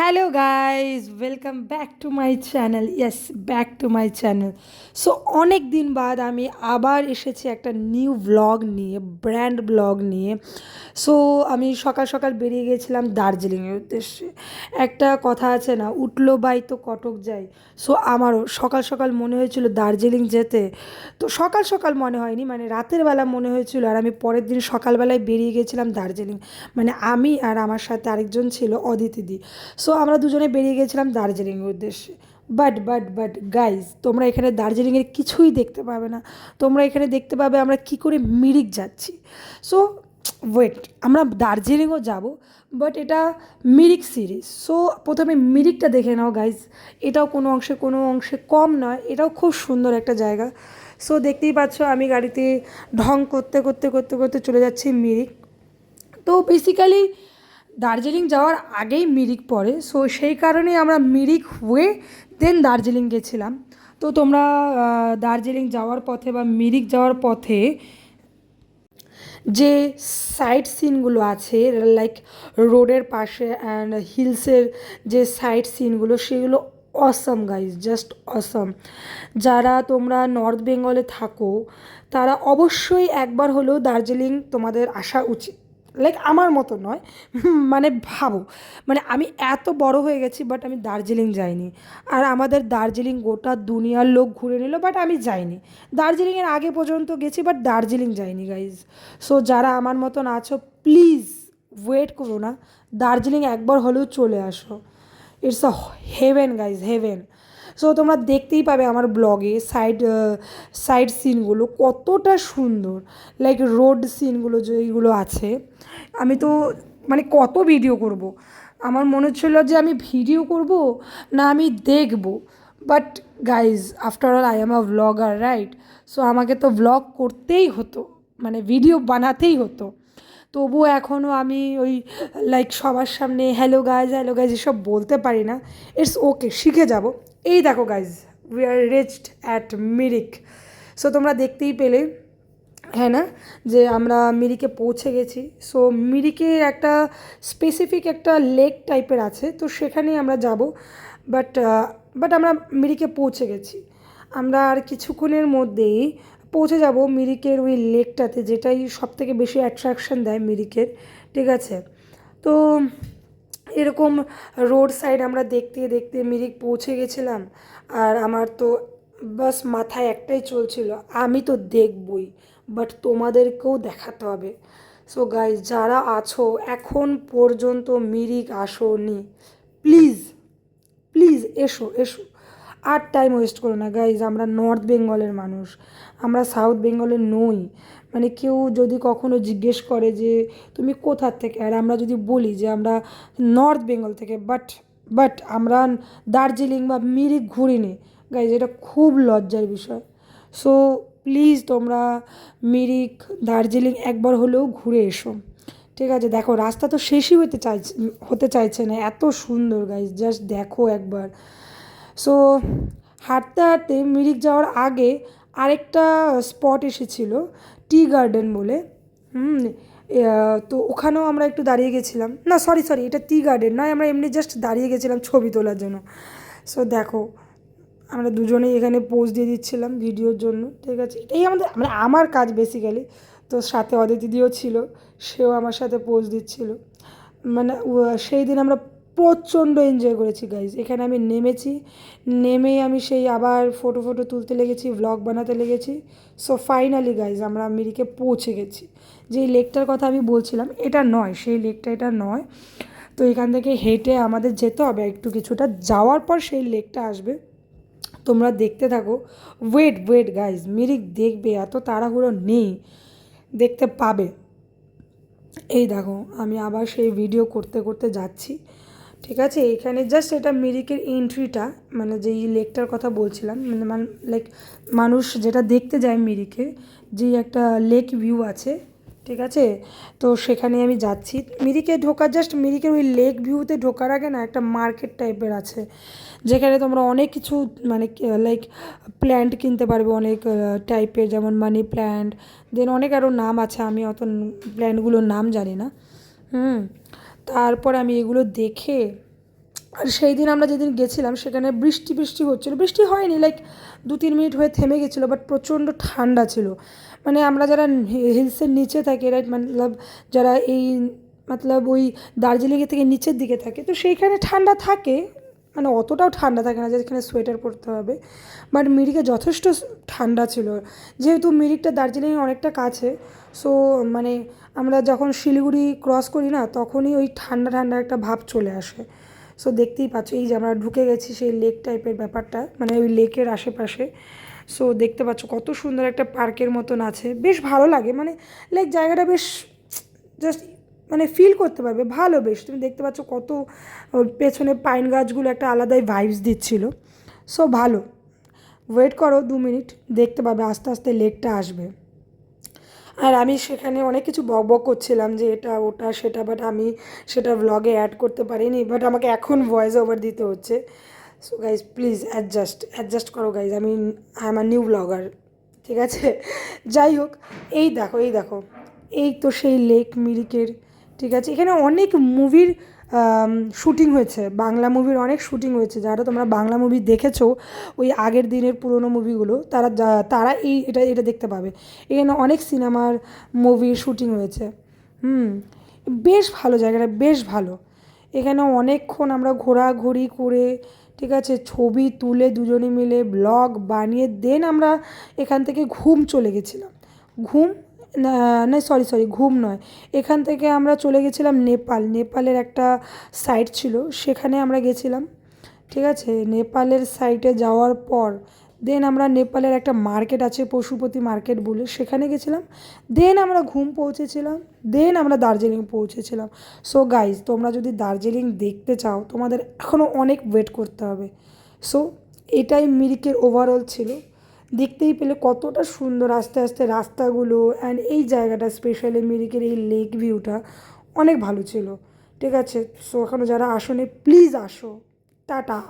Hello guys, welcome back to my channel. Yes, back to my channel. So অনেক দিন বাদ আমি আবার এসেছি একটা নিউ ব্লগ নিয়ে, ব্র্যান্ড ব্লগ নিয়ে। সো আমি সকাল সকাল বেরিয়ে গিয়েছিলাম দার্জিলিংয়ের উদ্দেশ্যে। একটা কথা আছে না, উঠলো বাই তো কটক যাই। সো আমারও সকাল সকাল মনে হয়েছিল দার্জিলিং যেতে। তো সকাল সকাল মনে হয়নি, মানে রাতের বেলা মনে হয়েছিল, আর আমি পরের দিন সকালবেলায় বেরিয়ে গিয়েছিলাম দার্জিলিং। মানে আমি আর আমার সাথে আরেকজন ছিল, অদিতিদি। সো আমরা দুজনে বেরিয়ে গেছিলাম দার্জিলিংয়ের উদ্দেশ্যে। বাট গাইজ, তোমরা এখানে দার্জিলিংয়ের কিছুই দেখতে পাবে না। তোমরা এখানে দেখতে পাবে আমরা কি করে মিরিক যাচ্ছি। সো ওয়েট, আমরা দার্জিলিংও যাব, বাট এটা মিরিক সিরিজ। সো প্রথমে মিরিকটা দেখে নাও গাইজ। এটাও কোনো অংশে কম নয়, এটাও খুব সুন্দর একটা জায়গা। সো দেখতেই পাচ্ছ আমি গাড়িতে ঢং করতে করতে করতে করতে চলে যাচ্ছি মিরিক। তো বেসিক্যালি দার্জিলিং যাওয়ার আগেই মিরিক পড়ে, সো সেই কারণেই আমরা মিরিক হয়ে দেন দার্জিলিং গেছিলাম। তো তোমরা দার্জিলিং যাওয়ার পথে বা মিরিক যাওয়ার পথে যে সাইট সিনগুলো আছে, লাইক রোডের পাশে অ্যান্ড হিলসের যে সাইট সিনগুলো, সেগুলো অসম গাইজ, জাস্ট অসম। যারা তোমরা নর্থ বেঙ্গলে থাকো তারা অবশ্যই একবার হলেও দার্জিলিং তোমাদের আসা উচিত। লাইক আমার মতো নয়, মানে ভাবো, মানে আমি এত বড় হয়ে গেছি বাট আমি দার্জিলিং যাইনি। আর আমাদের দার্জিলিং গোটা দুনিয়ার লোক ঘুরে নিল, বাট আমি যাইনি। দার্জিলিংয়ের আগে পর্যন্ত গেছি বাট দার্জিলিং যাইনি গাইজ। সো যারা আমার মতন আছো, প্লিজ ওয়েট করো না, দার্জিলিং একবার হলেও চলে আসো। It's a heaven guys, heaven. So তোমরা দেখতেই পাবে আমার ব্লগে সাইড সিনগুলো কতটা সুন্দর, লাইক রোড সিনগুলো যেইগুলো আছে। আমি তো মানে কত ভিডিও করব, আমার মনে হচ্ছিল যে আমি ভিডিও করব না আমি দেখব। But guys, after all I am a vlogger, right? So আমাকে তো ভ্লগ করতেই হতো, মানে ভিডিও বানাতেই হতো। তবুও এখনও আমি ওই লাইক সবার সামনে হ্যালো গাইজ এসব বলতে পারি না। ইটস ওকে, শিখে যাব। এই দেখো guys, we are reached at Mirik. So তোমরা দেখতেই পেলে, হ্যাঁ না, যে আমরা মিরিকে পৌঁছে গেছি। সো মিরিকের একটা স্পেসিফিক একটা লেক টাইপের আছে, তো সেখানেই আমরা যাব। বাট বাট আমরা মিরিকে পৌঁছে গেছি। আমরা আর কিছুক্ষণের মধ্যেই পৌঁছে যাব মিরিকের ওই লেকটাতে, যেটাই সবথেকে বেশি অ্যাট্রাকশন দেয় মিরিকের। ঠিক আছে? তো এরকম রোড সাইড আমরা দেখতে দেখতে মিরিক পৌঁছে গেছিলাম। আর আমার তো বাস মাথায় একটাই চলছিল, আমি তো দেখবই, বাট তোমাদেরকেও দেখাতে হবে। সো গাইজ, যারা আছো এখন পর্যন্ত মিরিক আসোনি, প্লিজ প্লিজ এসো এসো। আর টাইম ওয়েস্ট করো না গাইজ, আমরা নর্থ বেঙ্গলের মানুষ, আমরা সাউথ বেঙ্গলের নই। মানে কেউ যদি কখনো জিজ্ঞেস করে যে তুমি কোথার থেকে, আর আমরা যদি বলি যে আমরা নর্থ বেঙ্গল থেকে, বাট আমরা দার্জিলিং বা মিরিক ঘুরিনি, গাইজ এটা খুব লজ্জার বিষয়। সো প্লিজ তোমরা মিরিক, দার্জিলিং একবার হলেও ঘুরে এসো। ঠিক আছে? দেখো রাস্তা তো শেষই হতে চাইছে না, এত সুন্দর গাইজ, জাস্ট দেখো একবার। সো হাঁটতে হাঁটতে মিরিক যাওয়ার আগে আরেকটা স্পট এসেছিল, টি গার্ডেন বলে। তো ওখানেও আমরা একটু দাঁড়িয়ে গেছিলাম, না সরি এটা টি গার্ডেন নয়, আমরা এমনি জাস্ট দাঁড়িয়ে গেছিলাম ছবি তোলার জন্য। সো দেখো, আমরা দুজনেই এখানে পোজ দিয়ে দিচ্ছিলাম ভিডিওর জন্য। ঠিক আছে? এটাই মানে আমার কাজ বেসিক্যালি। তো সাথে অদিতিদিও ছিল, সেও আমার সাথে পোজ দিচ্ছিল। মানে সেই দিন আমরা প্রচণ্ড এনজয় করেছি গাইজ। এখানে আমি নেমেছি, নেমেই আমি সেই আবার ফটো তুলতে লেগেছি, ভ্লগ বানাতে লেগেছি। সো ফাইনালি গাইজ, আমরা মিরিকে পৌঁছে গেছি। যেই লেকটার কথা আমি বলছিলাম, এটা নয় সেই লেকটা, এটা নয়। তো এখান থেকে হেঁটে আমাদের যেতে হবে একটু কিছুটা, যাওয়ার পর সেই লেকটা আসবে। তোমরা দেখতে থাকো। ওয়েট গাইজ, মিরিক দেখবে, এত তাড়াহুড়ো নেই, দেখতে পাবে। এই দেখো, আমি আবার সেই ভিডিও করতে করতে যাচ্ছি। ঠিক আছে? এখানে জাস্ট এটা মিরিকের এন্ট্রিটা, মানে যেই লেকটার কথা বলছিলাম, মানে লাইক মানুষ যেটা দেখতে যায় মিরিকে, যেই একটা লেক ভিউ আছে। ঠিক আছে? তো সেখানে আমি যাচ্ছি। মিরিকে ঢোকার, জাস্ট মিরিকের ওই লেক ভিউতে ঢোকার আগে না একটা মার্কেট টাইপের আছে, যেখানে তোমরা অনেক কিছু, মানে লাইক প্ল্যান্ট কিনতে পারবে অনেক টাইপের, যেমন মানি প্ল্যান্ট, দেন অনেক আরও নাম আছে, আমি অত প্ল্যান্টগুলোর নাম জানি না। তারপর আমি এগুলো দেখে আর সেই দিন আমরা যেদিন গেছিলাম সেখানে বৃষ্টি বৃষ্টি হচ্ছিলো, বৃষ্টি হয়নি, লাইক 2-3 মিনিট হয়ে থেমে গেছিলো, বাট প্রচণ্ড ঠান্ডা ছিল। মানে আমরা যারা হিলসের নিচে থাকি, রাইট, মতলব যারা এই মতলব ওই দার্জিলিংয়ের থেকে নিচের দিকে থাকে, তো সেইখানে ঠান্ডা থাকে, মানে অতটাও ঠান্ডা থাকে না যেখানে সোয়েটার পরতে হবে, বাট মিরিকে যথেষ্ট ঠান্ডা ছিল। যেহেতু মিরিকটা দার্জিলিংয়ে অনেকটা কাছে, সো মানে আমরা যখন শিলিগুড়ি ক্রস করি না, তখনই ওই ঠান্ডা ঠান্ডা একটা ভাব চলে আসে। সো দেখতেই পাচ্ছ, এই যে আমরা ঢুকে গেছি সেই লেক টাইপের ব্যাপারটা, মানে ওই লেকের আশেপাশে। সো দেখতে পাচ্ছ কত সুন্দর একটা পার্কের মতন আছে, বেশ ভালো লাগে, মানে লাইক জায়গাটা বেশ জাস্ট মানে ফিল করতে পারবে, ভালো বেশ। তুমি দেখতে পাচ্ছ কত ওর পেছনে পাইন গাছগুলো একটা আলাদাই ভাইবস দিচ্ছিল। সো ভালো, ওয়েট করো 2 মিনিট, দেখতে পাবে আস্তে আস্তে লেকটা আসবে। আর আমি সেখানে অনেক কিছু বকবক করছিলাম যে এটা ওটা সেটা, বাট আমি সেটা ভ্লগে অ্যাড করতে পারিনি, বাট আমাকে এখন ভয়েস ওভার দিতে হচ্ছে। সো গাইজ প্লিজ অ্যাডজাস্ট করো guys, I am a new blogger, ঠিক আছে? যাই হোক, এই দেখো এই তো সেই লেক মিরিকের, ঠিক আছে? এখানে অনেক মুভির শ্যুটিং হয়েছে, বাংলা মুভির অনেক শ্যুটিং হয়েছে। যারা তোমরা বাংলা মুভি দেখেছো ওই আগের দিনের পুরোনো মুভিগুলো, তারা এটা দেখতে পাবে। এখানে অনেক সিনেমার মুভির শ্যুটিং হয়েছে। বেশ ভালো জায়গাটা, বেশ ভালো। এখানে অনেকক্ষণ আমরা ঘোরাঘুরি করে, ঠিক আছে, ছবি তুলে দুজনে মিলে ব্লগ বানিয়ে দেন আমরা এখান থেকে ঘুম চলে গেছিলাম। ঘুম না, না, সরি ঘুম নয়, এখান থেকে আমরা চলে গেছিলাম নেপালের একটা সাইট ছিল, সেখানে আমরা গেছিলাম, ঠিক আছে? নেপালের সাইটে যাওয়ার পর দেন আমরা নেপালের একটা মার্কেট আছে পশুপতি মার্কেট বলে, সেখানে গেছিলাম। দেন আমরা ঘুম পৌঁছেছিলাম, দেন আমরা দার্জিলিং পৌঁছেছিলাম। সো গাইজ, তোমরা যদি দার্জিলিং দেখতে চাও তোমাদের এখনও অনেক ওয়েট করতে হবে। সো এটাই মিরিকের ওভারঅল ছিল। দেখতেই পেলে কতটা সুন্দর আস্তে আস্তে রাস্তাগুলো, অ্যান্ড এই জায়গাটা স্পেশালি মিরিকের এই লেক ভিউটা অনেক ভালো ছিল, ঠিক আছে? সো এখনও যারা আসোনি প্লিজ আসো। টাটা।